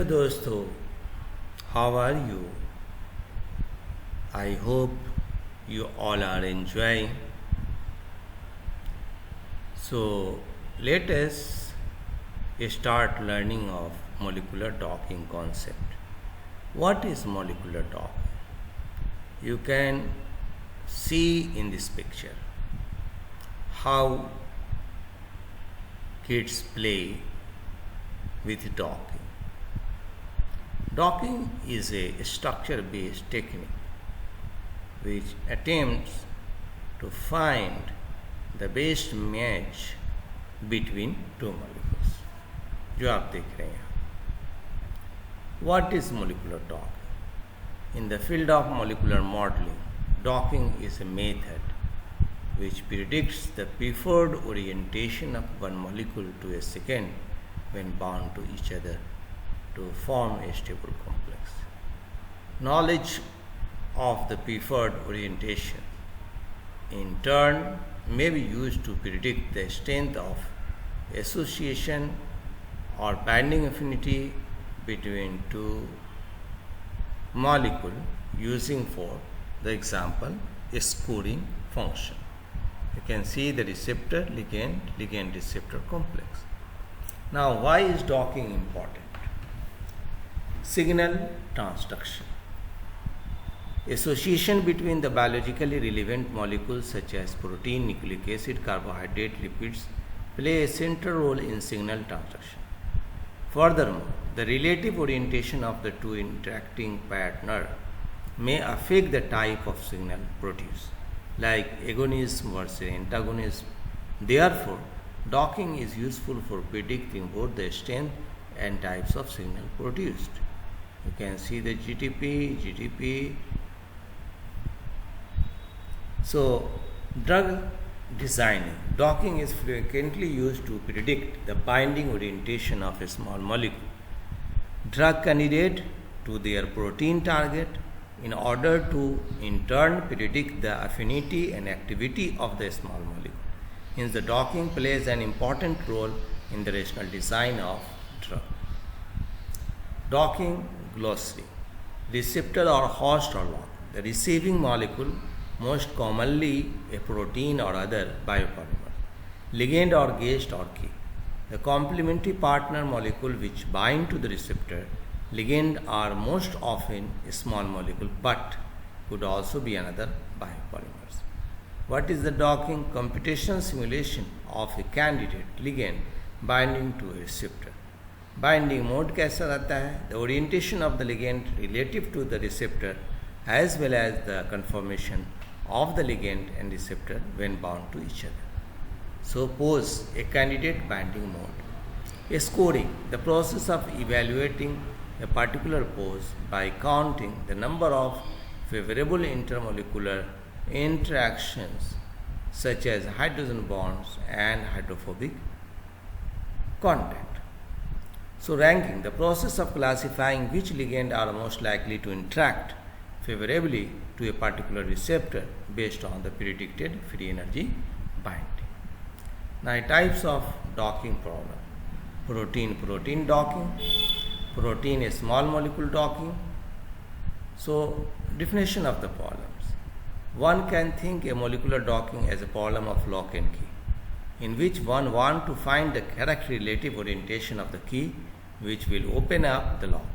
दोस्तों, how are you? I hope you all are enjoying. So let us start learning of molecular docking concept. What is molecular docking? You can see in this picture how kids play with docking. Docking is a structure-based technique which attempts to find the best match between two molecules. जो आप देख रहे हैं. What is molecular docking? In the field of molecular modeling, docking is a method which predicts the preferred orientation of one molecule to a second when bound to each other to form a stable complex. Knowledge of the preferred orientation in turn may be used to predict the strength of association or binding affinity between two molecules using, for the example, a scoring function. You can see the receptor ligand receptor complex. Now, why is docking important? Signal transduction. Association between the biologically relevant molecules such as protein, nucleic acid, carbohydrate, lipids play a central role in signal transduction. Furthermore, the relative orientation of the two interacting partners may affect the type of signal produced, like agonism versus antagonism. Therefore, docking is useful for predicting both the strength and types of signal produced. You can see the GTP. So, drug designing. Docking is frequently used to predict the binding orientation of a small molecule drug candidate to their protein target in order to in turn predict the affinity and activity of the small molecule. Hence, the docking plays an important role in the rational design of drug. Docking glossary. Receptor or host or lock. The receiving molecule, most commonly a protein or other biopolymer. Ligand or guest or key. The complementary partner molecule which bind to the receptor. Ligand are most often a small molecule but could also be another biopolymers. What is the docking? Computational simulation of a candidate ligand binding to a receptor. Binding mode कैसा रहता है? The orientation of the ligand relative to the receptor as well as the conformation of the ligand and receptor when bound to each other. Suppose a candidate binding mode. A scoring, the process of evaluating a particular pose by counting the number of favorable intermolecular interactions such as hydrogen bonds and hydrophobic contact. So, ranking, the process of classifying which ligand are most likely to interact favorably to a particular receptor based on the predicted free energy binding. Now, types of docking problem. Protein docking. Protein a small molecule docking. So, definition of the problems. One can think a molecular docking as a problem of lock and key, in which one wants to find the correct relative orientation of the key which will open up the lock,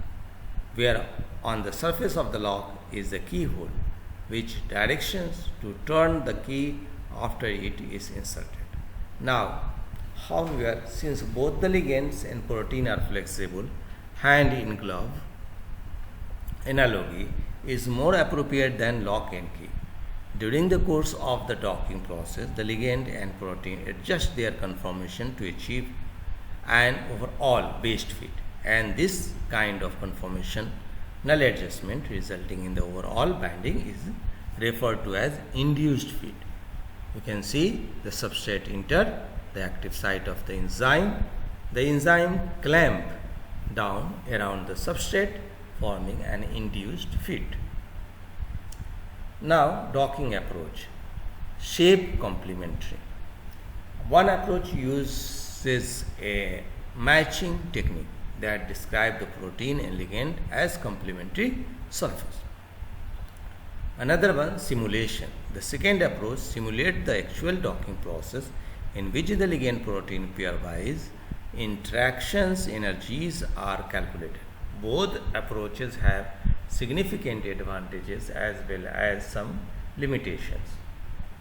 where on the surface of the lock is the keyhole, which directions to turn the key after it is inserted. Now, however, since both the ligands and protein are flexible, hand in glove analogy is more appropriate than lock and key. During the course of the docking process, the ligand and protein adjust their conformation to achieve an overall best fit, and this kind of conformational adjustment resulting in the overall binding is referred to as induced fit. You can see the substrate enter the active site of the enzyme. The enzyme clamp down around the substrate, forming an induced fit. Now, docking approach. Shape complementary. One approach uses a matching technique that describe the protein and ligand as complementary surface. Another one, simulation. The second approach simulates the actual docking process in which the ligand protein pairwise interactions energies are calculated. Both approaches have significant advantages as well as some limitations.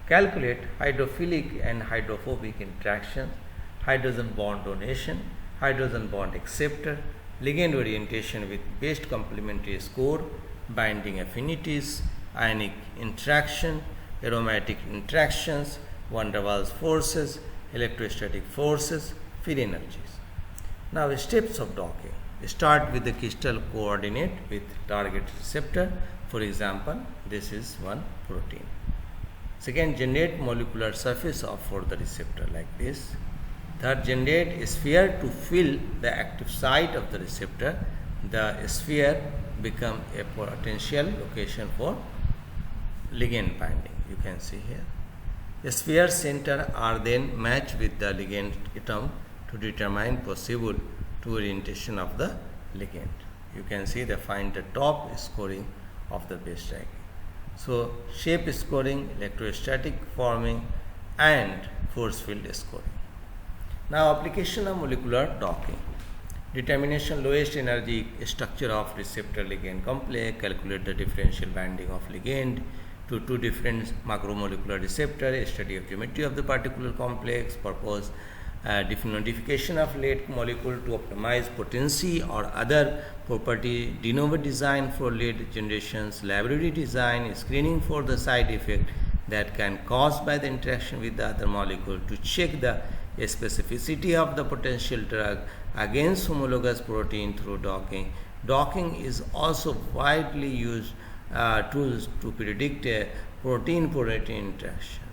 Calculate hydrophilic and hydrophobic interactions, hydrogen bond donation, hydrogen bond acceptor, ligand orientation with best complementary score, binding affinities, ionic interaction, aromatic interactions, van der Waals forces, electrostatic forces, free energies. Now, steps of docking. Start with the crystal coordinate with target receptor. For example, this is one protein. Second, generate molecular surface for the receptor like this. Third, generate a sphere to fill the active site of the receptor. The sphere become a potential location for ligand binding. You can see here. The sphere center are then matched with the ligand atom to determine possible to orientation of the ligand. You can see the find the top scoring of the base diagram. So, shape scoring, electrostatic forming and force field scoring. Now, application of molecular docking. Determination lowest energy structure of receptor ligand complex, calculate the differential binding of ligand to two different macromolecular receptor, study of geometry of the particular complex, purpose different modification of late molecule to optimize potency or other property, de novo design for late generations, laboratory design, screening for the side effect that can caused by the interaction with the other molecule to check the specificity of the potential drug against homologous protein through docking. Docking is also widely used tools to predict a protein-protein interaction.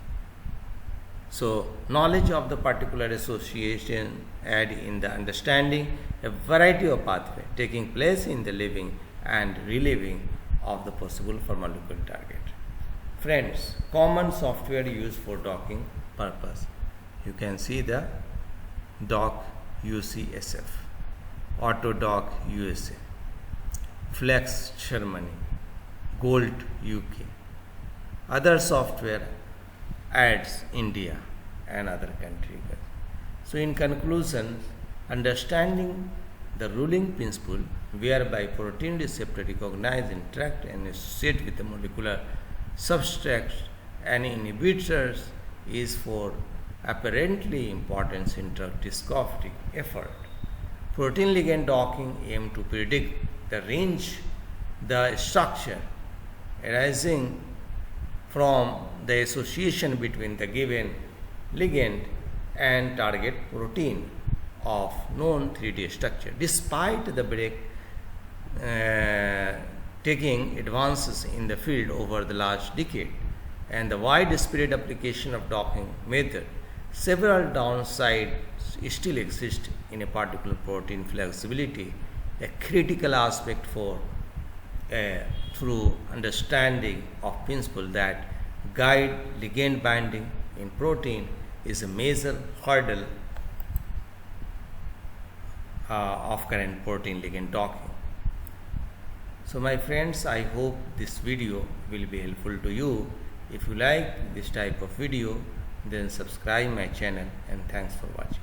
So, knowledge of the particular association aid in the understanding a variety of pathways taking place in the living and reliving of the possible for molecular target. Friends, common software used for docking purpose. You can see the Dock UCSF, Autodock USA, Flex Germany, Gold UK. Other software adds India and other countries. So, in conclusion, understanding the ruling principle whereby protein receptor recognize, interact and associate with the molecular substrates and inhibitors is for apparently importance in drug discovery effort. Protein ligand docking aim to predict the range, the structure arising from the association between the given ligand and target protein of known 3D structure. Despite the taking advances in the field over the last decade and the widespread application of docking method, several downsides still exist in a particular protein flexibility, a critical aspect for through understanding of principle that guide ligand binding in protein is a major hurdle of current protein ligand docking. So my friends, I hope this video will be helpful to you. If you like this type of video, then subscribe my channel and thanks for watching.